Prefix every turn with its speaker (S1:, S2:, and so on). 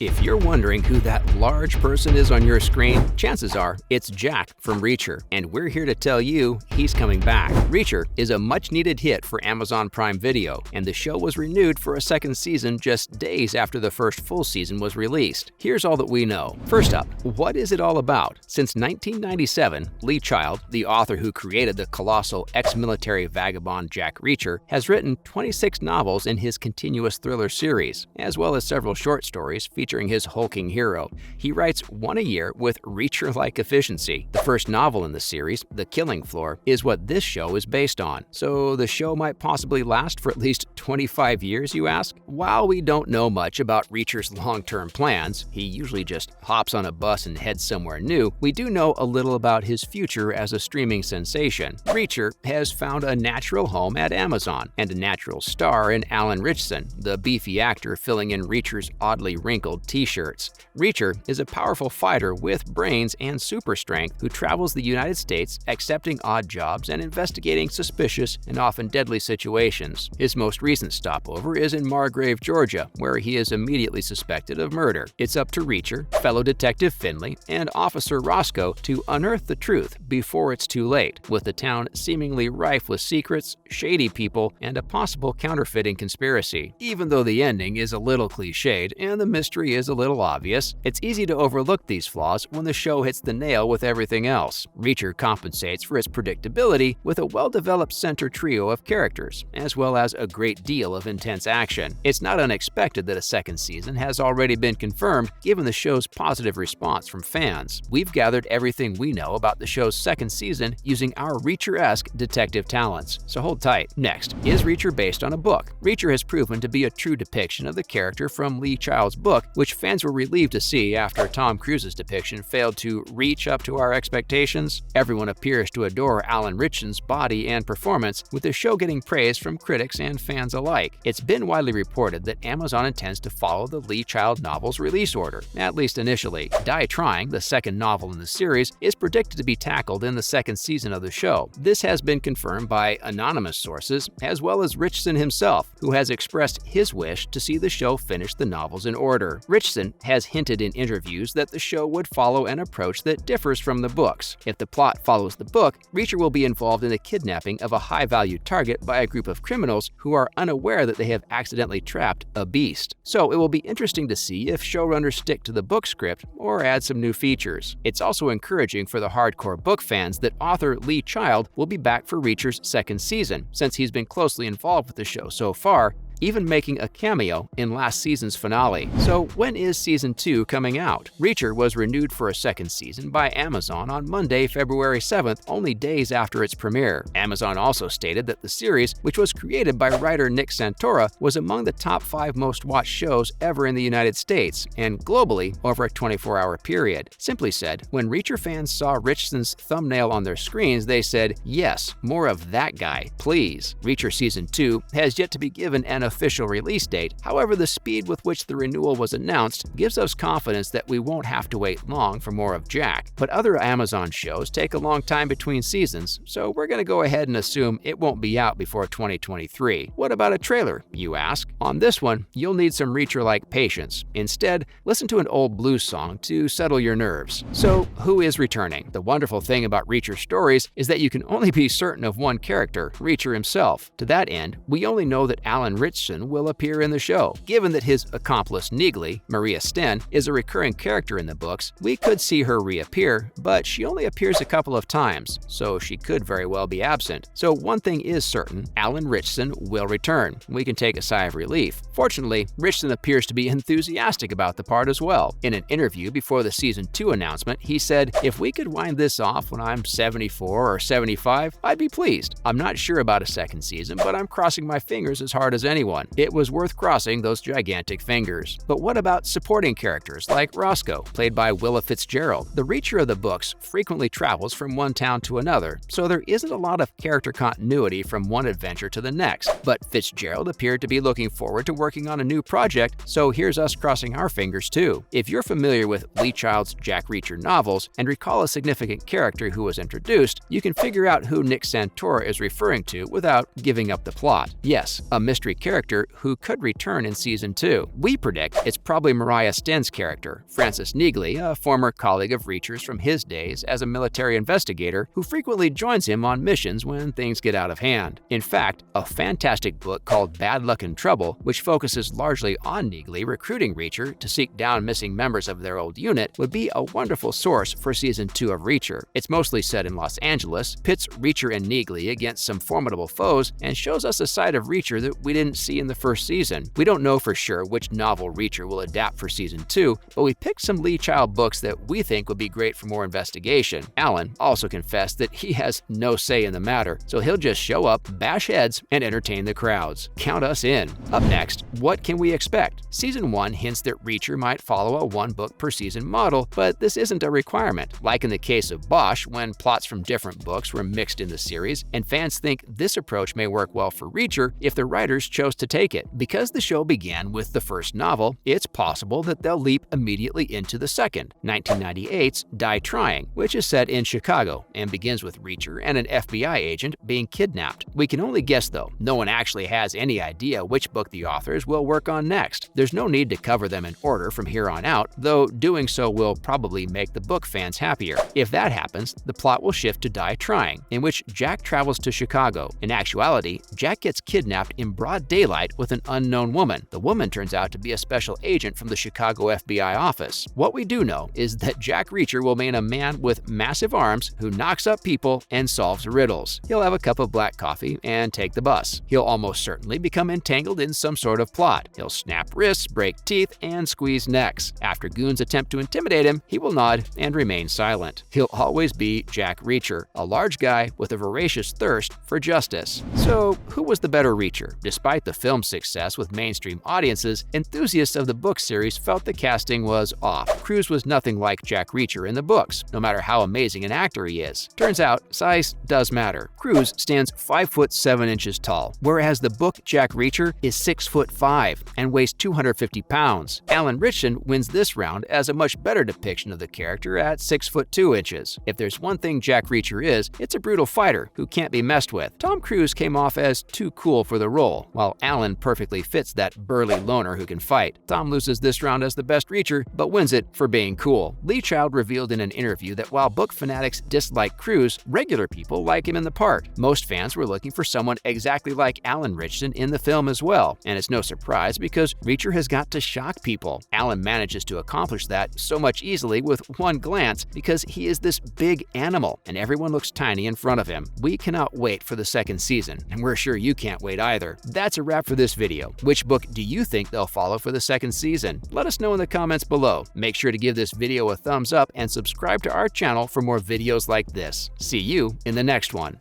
S1: If you're wondering who that large person is on your screen, chances are it's Jack from Reacher, and we're here to tell you he's coming back. Reacher is a much-needed hit for Amazon Prime Video, and the show was renewed for a second season just days after the first full season was released. Here's all that we know. First up, what is it all about? Since 1997, Lee Child, the author who created the colossal ex-military vagabond Jack Reacher, has written 26 novels in his continuous thriller series, as well as several short stories featuring his hulking hero. He writes one a year with Reacher-like efficiency. The first novel in the series, The Killing Floor, is what this show is based on. So the show might possibly last for at least 25 years, you ask? While we don't know much about Reacher's long-term plans, he usually just hops on a bus and heads somewhere new, we do know a little about his future as a streaming sensation. Reacher has found a natural home at Amazon and a natural star in Alan Ritchson, the beefy actor filling in Reacher's oddly wrinkled t-shirts. Reacher is a powerful fighter with brains and super strength who travels the United States accepting odd jobs and investigating suspicious and often deadly situations. His most recent stopover is in Margrave, Georgia, where he is immediately suspected of murder. It's up to Reacher, fellow Detective Finley, and Officer Roscoe to unearth the truth before it's too late, with the town seemingly rife with secrets, shady people, and a possible counterfeiting conspiracy. Even though the ending is a little cliched and the mystery is a little obvious, it's easy to overlook these flaws when the show hits the nail with everything else. Reacher compensates for its predictability with a well-developed center trio of characters, as well as a great deal of intense action. It's not unexpected that a second season has already been confirmed given the show's positive response from fans. We've gathered everything we know about the show's second season using our Reacher-esque detective talents, so hold tight. Next, is Reacher based on a book? Reacher has proven to be a true depiction of the character from Lee Child's book, which fans were relieved to see after Tom Cruise's depiction failed to reach up to our expectations. Everyone appears to adore Alan Ritchson's body and performance, with the show getting praise from critics and fans alike. It's been widely reported that Amazon intends to follow the Lee Child novel's release order, at least initially. Die Trying, the second novel in the series, is predicted to be tackled in the second season of the show. This has been confirmed by anonymous sources, as well as Ritchson himself, who has expressed his wish to see the show finish the novels in order. Ritchson has hinted in interviews that the show would follow an approach that differs from the books. If the plot follows the book, Reacher will be involved in the kidnapping of a high-value target by a group of criminals who are unaware that they have accidentally trapped a beast. So it will be interesting to see if showrunners stick to the book script or add some new features. It's also encouraging for the hardcore book fans that author Lee Child will be back for Reacher's second season, since he's been closely involved with the show so far, even making a cameo in last season's finale. So when is Season 2 coming out? Reacher was renewed for a second season by Amazon on Monday, February 7th, only days after its premiere. Amazon also stated that the series, which was created by writer Nick Santora, was among the top 5 most watched shows ever in the United States and globally over a 24-hour period. Simply said, when Reacher fans saw Ritchson's thumbnail on their screens, they said, "Yes, more of that guy, please." Reacher Season 2 has yet to be given an official release date. However, the speed with which the renewal was announced gives us confidence that we won't have to wait long for more of Jack. But other Amazon shows take a long time between seasons, so we're going to go ahead and assume it won't be out before 2023. What about a trailer, you ask? On this one, you'll need some Reacher-like patience. Instead, listen to an old blues song to settle your nerves. So, who is returning? The wonderful thing about Reacher stories is that you can only be certain of one character, Reacher himself. To that end, we only know that Alan Ritchson will appear in the show. Given that his accomplice Neagley, Maria Sten, is a recurring character in the books, we could see her reappear, but she only appears a couple of times, so she could very well be absent. So one thing is certain, Alan Ritchson will return. We can take a sigh of relief. Fortunately, Ritchson appears to be enthusiastic about the part as well. In an interview before the Season 2 announcement, he said, "If we could wind this off when I'm 74 or 75, I'd be pleased. I'm not sure about a second season, but I'm crossing my fingers as hard as anyone. It was worth crossing those gigantic fingers." But what about supporting characters like Roscoe, played by Willa Fitzgerald? The Reacher of the books frequently travels from one town to another, so there isn't a lot of character continuity from one adventure to the next. But Fitzgerald appeared to be looking forward to working on a new project, so here's us crossing our fingers too. If you're familiar with Lee Child's Jack Reacher novels and recall a significant character who was introduced, you can figure out who Nick Santora is referring to without giving up the plot. Yes, a mystery character character who could return in Season 2. We predict it's probably Maria Sten's character, Frances Neagley, a former colleague of Reacher's from his days as a military investigator who frequently joins him on missions when things get out of hand. In fact, a fantastic book called Bad Luck and Trouble, which focuses largely on Neagley recruiting Reacher to seek down missing members of their old unit, would be a wonderful source for Season 2 of Reacher. It's mostly set in Los Angeles, pits Reacher and Neagley against some formidable foes, and shows us a side of Reacher that we didn't see in the first season. We don't know for sure which novel Reacher will adapt for Season 2, but we picked some Lee Child books that we think would be great for more investigation. Alan also confessed that he has no say in the matter, so he'll just show up, bash heads, and entertain the crowds. Count us in. Up next, what can we expect? Season 1 hints that Reacher might follow a one-book per season model, but this isn't a requirement. Like in the case of Bosch, when plots from different books were mixed in the series, and fans think this approach may work well for Reacher if the writers chose to take it. Because the show began with the first novel, it's possible that they'll leap immediately into the second, 1998's Die Trying, which is set in Chicago and begins with Reacher and an FBI agent being kidnapped. We can only guess though. No one actually has any idea which book the authors will work on next. There's no need to cover them in order from here on out, though doing so will probably make the book fans happier. If that happens, the plot will shift to Die Trying, in which Jack travels to Chicago. In actuality, Jack gets kidnapped in broad daylight with an unknown woman. The woman turns out to be a special agent from the Chicago FBI office. What we do know is that Jack Reacher will remain a man with massive arms who knocks up people and solves riddles. He'll have a cup of black coffee and take the bus. He'll almost certainly become entangled in some sort of plot. He'll snap wrists, break teeth, and squeeze necks. After goons attempt to intimidate him, he will nod and remain silent. He'll always be Jack Reacher, a large guy with a voracious thirst for justice. So, who was the better Reacher? Despite the film's success with mainstream audiences, enthusiasts of the book series felt the casting was off. Cruise was nothing like Jack Reacher in the books, no matter how amazing an actor he is. Turns out, size does matter. Cruise stands 5 foot 7 inches tall, whereas the book Jack Reacher is 6 foot 5 and weighs 250 pounds. Alan Ritchson wins this round as a much better depiction of the character at 6 foot 2 inches. If there's one thing Jack Reacher is, it's a brutal fighter who can't be messed with. Tom Cruise came off as too cool for the role, while Alan perfectly fits that burly loner who can fight. Tom loses this round as the best Reacher, but wins it for being cool. Lee Child revealed in an interview that while book fanatics dislike Cruise, regular people like him in the part. Most fans were looking for someone exactly like Alan Ritchson in the film as well, and it's no surprise because Reacher has got to shock people. Alan manages to accomplish that so much easily with one glance because he is this big animal, and everyone looks tiny in front of him. We cannot wait for the second season, and we're sure you can't wait either. That's a wrap for this video. Which book do you think they'll follow for the second season? Let us know in the comments below. Make sure to give this video a thumbs up and subscribe to our channel for more videos like this. See you in the next one.